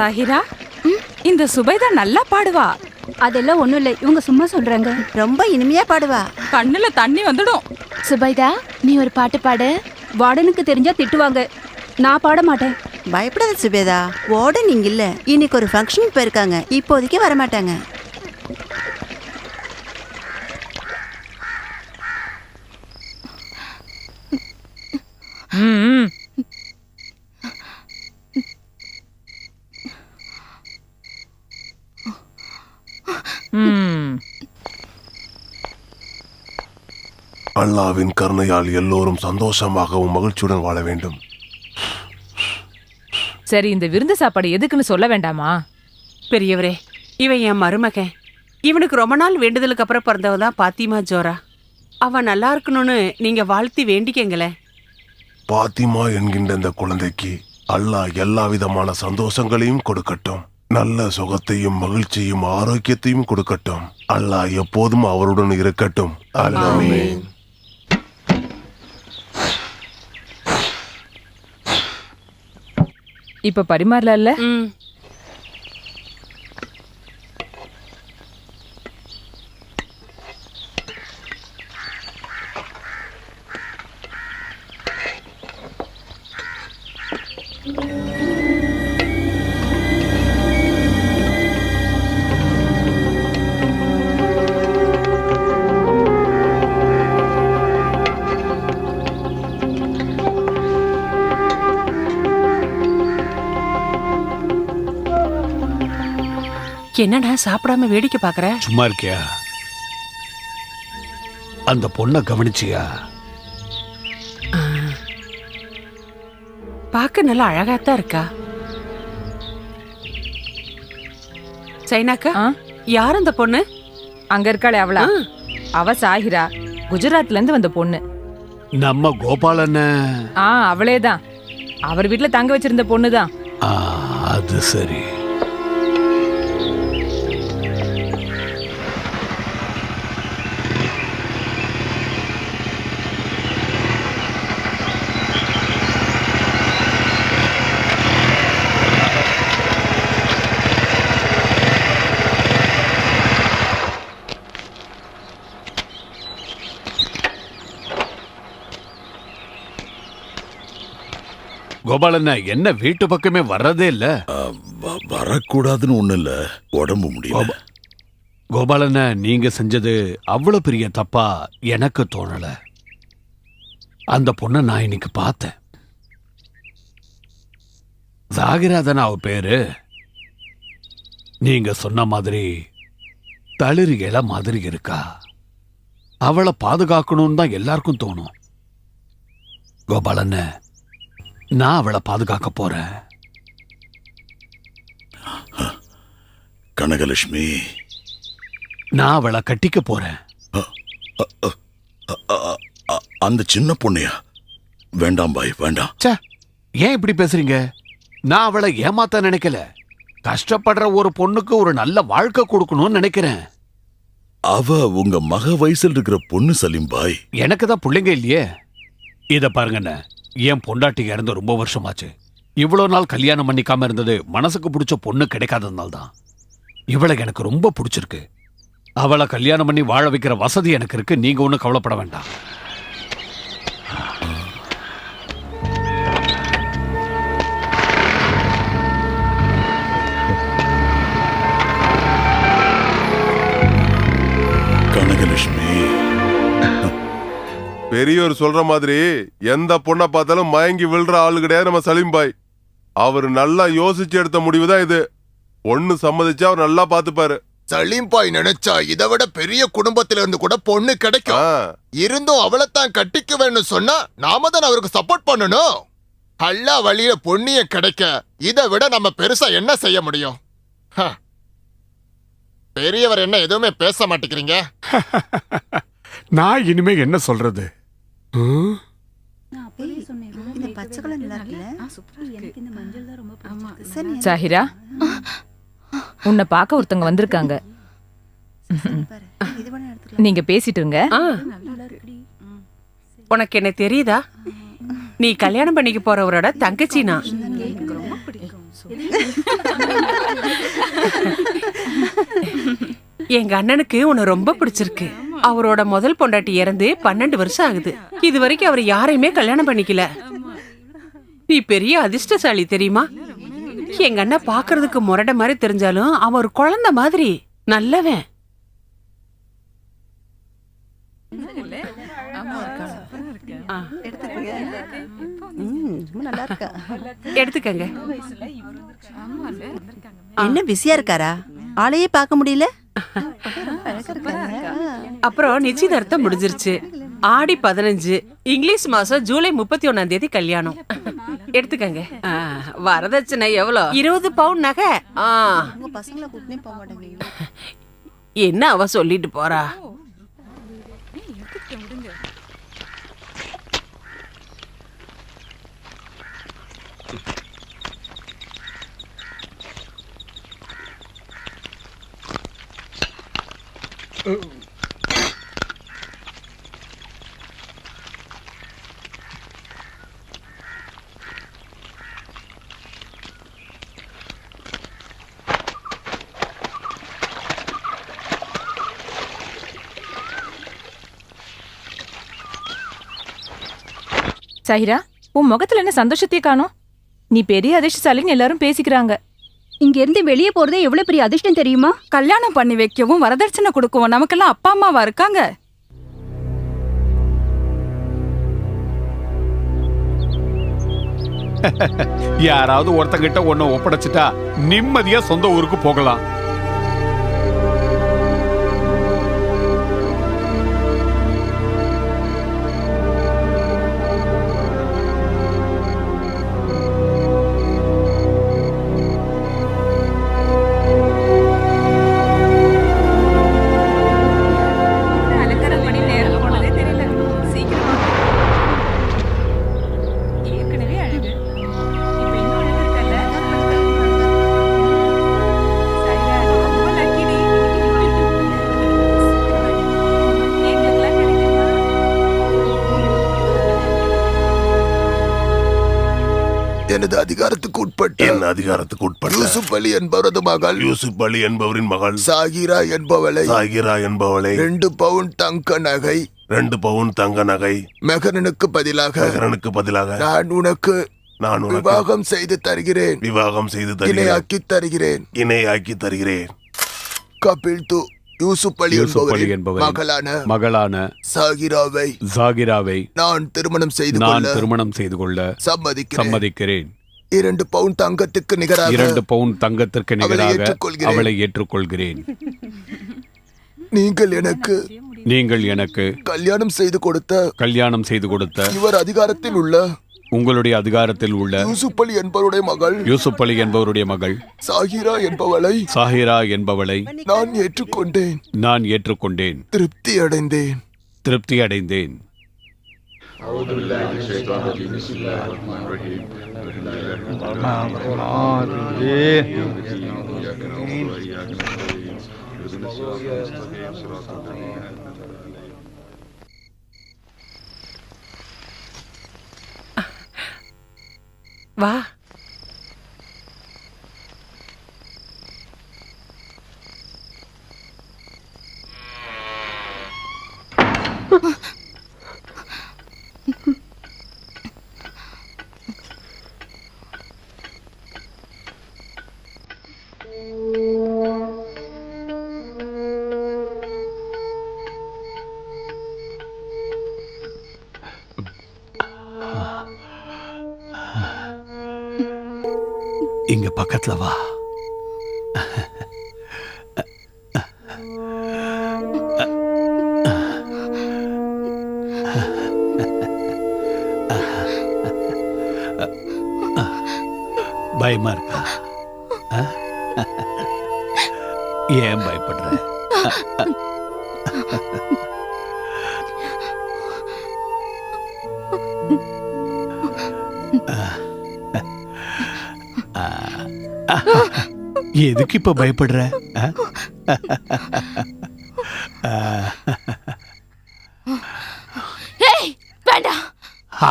சாஹிரா, இந்த சுபைதா நல்லா பாடுவா. அதெல்லாம் ஒண்ணும் இல்லை, இவங்க சும்மா சொல்றாங்க. ரொம்ப இனிமையா பாடுவா. கண்ணுல தண்ணி வந்துடும். சுபைதா, நீ ஒரு பாட்டு பாடு. வார்டனுக்கு தெரிஞ்சா திட்டுவாங்க, நான் பாட மாட்டேன். பயப்படாத சுபேதா, ஓட நீங்க இல்ல. இன்னைக்கு ஒரு ஃபங்க்ஷனுக்கு போயிருக்காங்க, இப்போதைக்கு வரமாட்டாங்க. அல்லாவின் கருணையால் எல்லோரும் சந்தோஷமாகவும் மகிழ்ச்சியுடன் வாழ வேண்டும். சரி, இந்த விருந்து சாப்பாடு எதுக்குன்னு சொல்ல வேண்டாமா? பெரியவரே, இவன் என் மருமகன். இவனுக்கு ரொம்ப நாள் வேண்டுதலுக்கு அப்புறம் பிறந்தவதான் பாத்திமா ஜோரா. அவன் நல்லா இருக்கணும்னு நீங்க வாழ்த்தி வேண்டிக்கங்களே. பாத்திமா என்கின்ற இந்த குழந்தைக்கு அல்லாஹ் எல்லா விதமான சந்தோஷங்களையும் கொடுக்கட்டும். நல்ல சுகத்தையும் மகிழ்ச்சியும் ஆரோக்கியத்தையும் கொடுக்கட்டும். அல்லாஹ் எப்போதும் அவருடன் இருக்கட்டும். ஆமீன். இப்ப பரிமாறல. என்னடா சாப்பிடாம வேடிக்கை பாக்குற? சும்மா இருக்கியா? அந்த பொண்ணை கவனிச்சியா? பார்க்க நல்லா அழகாத்தான் இருக்கா. சைனாக்கா, யார் அந்த பொண்ணு? அங்க இருக்காளே அவளா? அவ சாஹிரா, குஜராத்ல இருந்து வந்த பொண்ணு. நம்ம கோபாலண்ண? அவளேதான். அவர் வீட்டுல தங்க வச்சிருந்த பொண்ணுதான். அது சரி. கோபாலண்ண என்ன வீட்டு பக்கமே வர்றதே இல்ல? வரக்கூடாதுன்னு ஒண்ணு இல்ல, உடம்பு முடியல. கோபாலண்ண, நீங்க செஞ்சது அவ்வளவு பெரிய தப்பா எனக்கு தோணல. அந்த பொண்ணை நான் இன்னைக்கு பார்த்தேன். ஜாகிராதன அவ பேரு. நீங்க சொன்ன மாதிரி தளிர் இலை மாதிரி இருக்கா. அவளை பாதுகாக்கணும்னு தான் எல்லாருக்கும் தோணும். கோபாலண்ண, நான் அவளை பாதுகாக்க போறேன். கனகலட்சுமி, நான் அவளை கட்டிக்க போறேன். அந்த சின்ன பொண்ணையா? வேண்டாம் பாய், வேண்டாம். ஏன் இப்படி பேசுறீங்க? நான் அவளை ஏமாத்த நினைக்கல. கஷ்டப்படுற ஒரு பொண்ணுக்கு ஒரு நல்ல வாழ்க்கை கொடுக்கணும்னு நினைக்கிறேன். அவ உங்க மக வயசுல இருக்கிற பொண்ணு சலீம் பாய். எனக்கு தான் பிள்ளைங்க இல்லையே. இத பாருங்கண்ண, என் பொண்டாட்டி இறந்து ரொம்ப வருஷமாச்சு. இவ்வளவு நாள் கல்யாணம் பண்ணிக்காம இருந்தது மனசுக்கு பிடிச்ச பொண்ணு கிடைக்காததுனால தான். இவளை எனக்கு ரொம்ப பிடிச்சிருக்கு. அவளை கல்யாணம் பண்ணி வாழ வைக்கிற வசதி எனக்கு இருக்கு. நீங்க ஒன்னும் கவலைப்பட வேண்டாம். கனகலட்சுமி, பெரியவர் சொல்ற மாதிரி எந்த பொண்ணை பார்த்தாலும் மயங்கி விழுற ஆளு கிடையாது நம்ம சலீம் பாய். அவர் நல்லா யோசிச்சு எடுத்த முடிவுதான் இது. பொண்ணு சம்மதிச்சா அவர் நல்லா பாத்துப்பாரு. சலீம் பாய் நினைச்சா இதை விட பெரிய குடும்பத்தில இருந்து கூட பொண்ணு கிடைக்கும். இருந்தும் அவளைத்தான் கட்டிக்குவேன்னு சொன்னா நாம தான் அவருக்கு சப்போர்ட் பண்ணணும். அல்லா வழியில பொண்ணிய கிடைக்க இதை விட நம்ம பெருசா என்ன செய்ய முடியும்? பெரியவர் என்ன எதுவுமே பேச மாட்டேங்கிறீங்க? நான் இனிமே என்ன சொல்றது? சாஹிரா, உன்னை பார்க்க ஒருத்தங்க வந்திருக்காங்க. நீங்க பேசிட்டு இருங்க. உனக்கு என்ன தெரியுதா? நீ கல்யாணம் பண்ணிக்க போறவரோட தங்கச்சினா. எங்க அண்ணனுக்கு உன்னை ரொம்ப பிடிச்சிருக்கு. அவரோட முதல் பொண்டாட்டி இறந்து 12 வருஷம் ஆகுது. இது வரைக்கும் அவர் யாரையுமே கல்யாணம் பண்ணிக்கல. நீ பெரிய அதிர்ஷ்டசாலி தெரியுமா? எங்க அண்ணன் பாக்குறதுக்கு முரட மாதிரி தெரிஞ்சாலும் அவன் ஒரு குழந்தை மாதிரி நல்லவன். நல்லா இருக்கா? எடுத்துக்கங்க. என்ன பிஸியா இருக்காரா? ஆளையே பார்க்க முடியல. அப்புறம் நிச்சயதார்த்தம் முடிஞ்சிருச்சு. ஆடி 15, இங்கிலீஷ் மாசம் ஜூலை 31 கல்யாணம். எடுத்துக்கங்க. வரதட்சணை எவ்வளோ? 20 பவுன் நகை. உங்க பசங்களை கூட்டினே போக மாட்டேங்க. என்ன அவ சொல்லிட்டு போறா? சாஹிரா, உன் முகத்துல என்ன சந்தோஷத்தையே காணோம்? நீ பெரிய அதிர்ஷ்டசாலின்னு எல்லாரும் பேசிக்கிறாங்க. இங்க இருந்து வெளியே போறதே எவ்வளவு பெரிய அதிர்ஷ்டம் தெரியுமா? கல்யாணம் பண்ணி வைக்கவும் வரதட்சணை கொடுக்கவும் நமக்கெல்லாம் அப்பா அம்மாவா இருக்காங்க. யாராவது ஒருத்தங்கிட்ட ஒன்ன ஒப்படைச்சிட்டா நிம்மதியா சொந்த ஊருக்கு போகலாம். எனது அதிகாரத்துக்கு உட்பட்ட என் அதிகாரத்துக்கு உட்பட்ட யூசுப் அலி என்பவரது மகள் யூசுப் அலி என்பவரின் மகள் சாகிரா என்பவளை 2 பவுன் தங்க நகை 2 பவுன் தங்க நகை மெஹரனுக்கு பதிலாக நான் உனக்கு விவாகம் செய்து தருகிறேன். இணையாக்கி தருகிறேன். கபில் து யூசுப் அலி என்பவரின் மகளான சாகிராவை நான் திருமணம் செய்து கொள்ள சம்மதிக்கிறேன். 2 பவுன் தங்கத்துக்கு நிகராக அவளை ஏற்றுக்கொள்கிறேன். நீங்கள் எனக்கு கல்யாணம் செய்து கொடுத்த இவர் அதிகாரத்தில் உள்ள உங்களுடைய அதிகாரத்தில் உள்ள யூசுப் அலி என்பவருடைய மகள் சாஹிரா என்பவளை நான் ஏற்றுக்கொண்டேன். திருப்தி அடைந்தேன். வா. இங்க பக்கத்துல வா. பயமா இருக்கா? ஏன் பயப்படுற? எதுக்கு இப்ப பயப்படுற?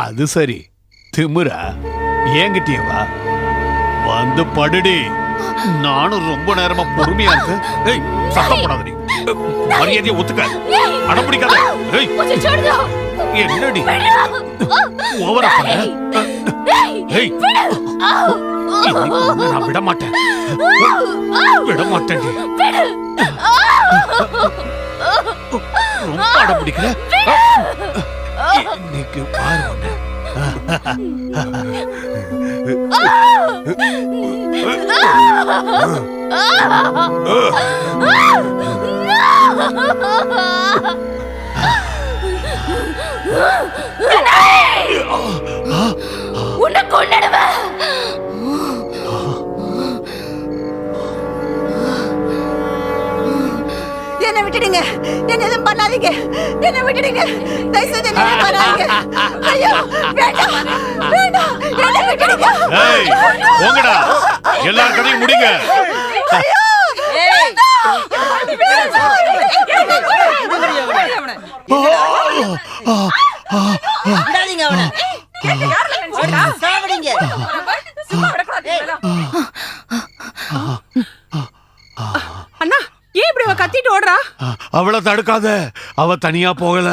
அது சரி, திமுறா என்கிட்டயே வா. வந்து படுடி. நானும் ரொம்ப நேரமா பொறுமையா இருக்கு. ஏய், சத்தம் போடாதடி. மரியாதையை ஒத்துக்க. அடம் பிடிக்காத. ஏய், என்னடி ஓவரா பண்ண? ஏய், இன்னைக்கு உன்னை நான் விட மாட்டேன். விட மாட்டேன். ரொம்ப அடம் பிடிக்கிற. இன்னைக்கு பாரு உன்னை. உன்னை கொன்னுடுவேன். என்ன விட்டுடுங்க, என்ன எதுவும் பண்ணாதீங்க, என்ன விட்டுடுங்க, தயவு செய்து என்ன எதுவும் பண்ணாதீங்க. ஐயோ, வேண்டாம், வேண்டாம், என்ன விட்டுடுங்க. ஏய், போங்கடா. எல்லார் கதையும் முடிங்க. விடாதீங்க அவனை. சாவடிங்க. அண்ணா ஏன் இப்படி அவ கத்திட்டு ஓடுறா? அவளை தடுக்காத. அவ தனியா போகல.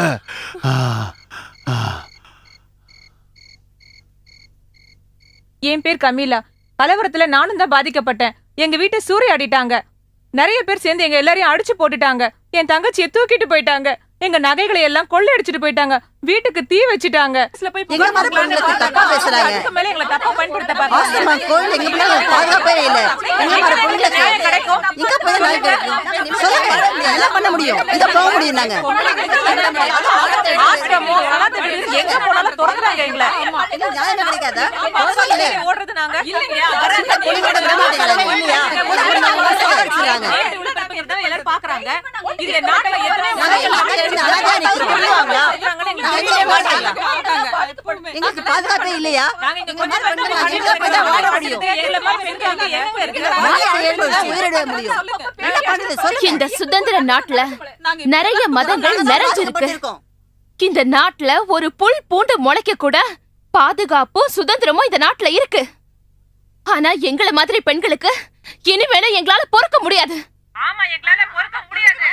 என் பேர் கமீலா. கலவரத்துல நானும் தான் பாதிக்கப்பட்டேன். எங்க வீட்டை சூறையாடிட்டாங்க. நிறைய பேர் சேர்ந்து எங்க எல்லாரையும் அடிச்சு போட்டுட்டாங்க. என் தங்கச்சியை தூக்கிட்டு போயிட்டாங்க. எங்க நகைகளை எல்லாம் கொள்ளையடிச்சிட்டு போயிட்டாங்க. வீட்டுக்கு தீ வச்சிட்டாங்க. எங்க மாதிரி பொண்ணுங்களுக்கு தப்பா பேசுறாங்க. அதுக்கு மேல எங்களை தப்பா பயன்படுத்த ஆசிரமா கோயில் எங்க பிள்ளை பாதுகாப்பே இல்ல. எங்க மாதிரி பொண்ணுங்களுக்கு எங்க போய் நாய் கிடைக்கும்? சொல்லுங்க, என்ன பண்ண முடியும்? இத போக முடியும் நாங்க. ஆசிரமோ அனாதை வீடு எங்க போனாலும் திறக்குறாங்க எங்களை. என்ன நியாயம் கிடைக்காதா? சொல்லுங்க, ஓடுறது நாங்க இல்லைங்க. பொண்ணுங்களோட விட மாட்டேங்கிறாங்க இல்லையா? சாகடிச்சுறாங்க. எல்லாரும் பாக்குறாங்க. இது நாட்டுல எங்களுக்கு பாதுகாப்பே இல்லையா? இந்த சுதந்திர நாட்டுல நிறைய மதங்கள் நிறைஞ்சிருக்கு. இந்த நாட்டுல ஒரு புல் பூண்டு முளைக்க கூட பாதுகாப்பும் சுதந்திரமும் இந்த நாட்டுல இருக்கு. ஆனா எங்கள மாதிரி பெண்களுக்கு இனிமேல எங்களால பொறுக்க முடியாது. ஆமா, எங்களால பொறுக்க முடியாது.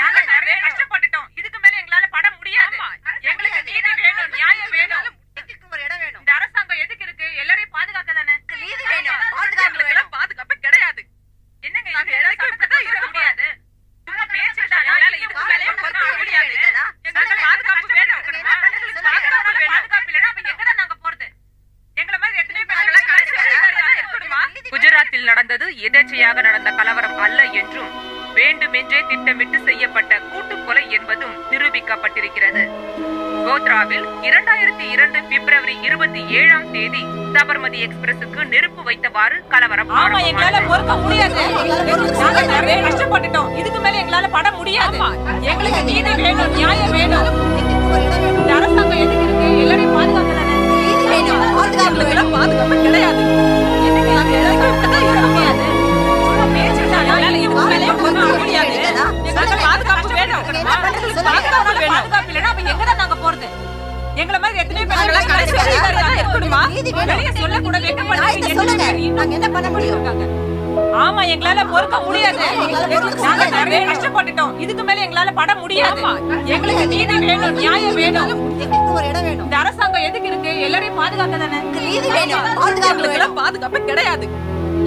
நாங்க நிறைய கஷ்டப்பட்டுட்டோம். இதுக்கு மேல எங்களால பட முடியாது. எங்களுக்கு நீதி வேணும், நியாயம் வேணும். இந்த அரசாங்கம் எதுக்கு இருக்கு? எல்லாரையும் பாதுகாக்க தானே. நீதி வேணும், பாதுகாப்பு பாதுகாப்பு கிடையாது. என்னங்க இது? இப்படிதான் இருக்க முடியாது. சும்மா பேசிட்டு எங்களால இதுக்கு மேல பொறுக்க முடியாது. எங்களுக்கு பாதுகாப்பு வேணும். பாதுகாப்பு வேணும். பாதுகாப்பு இல்லைன்னா அப்ப எங்கதான் நாங்க போறது? எங்களை மாதிரி எத்தனை பேர் கடைசி வரைக்கும் இருக்கணுமா? குஜராத்தில் நடந்தது எதேச்சையாக நடந்த கலவரம் அல்ல என்றும் வேண்டுமென்றே திட்டமிட்டு செய்யப்பட்ட கூட்டுக்கொலை என்பதும் நிரூபிக்கப்பட்டிருக்கிறது. கோத்ராவில் 2002 பிப்ரவரி 27ஆம் தேதி சபர்மதி எக்ஸ்பிரஸுக்கு நெருப்பு வைத்தவாறு கலவரம் பொறுக்க முடியாது. நாங்க நிறைய கஷ்டப்பட்டுட்டோம். இதுக்கு மேல எங்களால பட முடியாது. எங்களுக்கு நீதி வேணும், நியாயம் வேணும். இந்த அரசாங்கம் எதுக்கு இருக்கு? எல்லாரையும் பாதுகாக்க தானே. நீதி வேணும், பாதுகாப்பு வேணும். பாதுகாப்பு கிடையாது. என்னங்க நாங்க எல்லாரும் இப்படிதான் இருக்க முடியாது. சும்மா பேசிட்டு எங்களால இதுக்கு மேல பொறுக்க முடியாது. எங்களுக்கு பாதுகாப்பு வேணும். பாதுகாப்பு வேணும். பாதுகாப்பு இல்லைன்னா அப்ப எங்கதான் நாங்க போறது? எங்கள மாதிரி எத்தனை பேர் கடைசி வரைக்கும் இருக்கணுமா? வெளிய சொல்ல கூட வெட்கப்படுறீங்க. சொல்லுங்க, நாங்க என்ன பண்ண முடியும்? ஆமா, எங்களால பொறுக்க முடியாது. நாங்க நிறைய கஷ்டப்பட்டுட்டோம். இதுக்கு மேல எங்களால பட முடியாது. எங்களுக்கு நீதி வேணும், நியாயம் வேணும். எங்களுக்கு ஒரு இடம் வேணும். இந்த அரசாங்கம் எதுக்கு இருக்கு? எல்லாரையும் பாதுகாக்க தானே. நீதி வேணும், பாதுகாப்பு பாதுகாப்பு கிடையாது.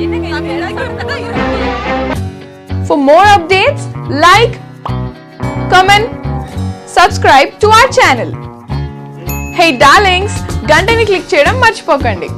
என்னங்க இது? எல்லாரும் இப்படிதான் இருக்க முடியாது. For more updates, like, comment, subscribe to our channel. Hey darlings, గంటని click చేయడం మర్చిపోకండి.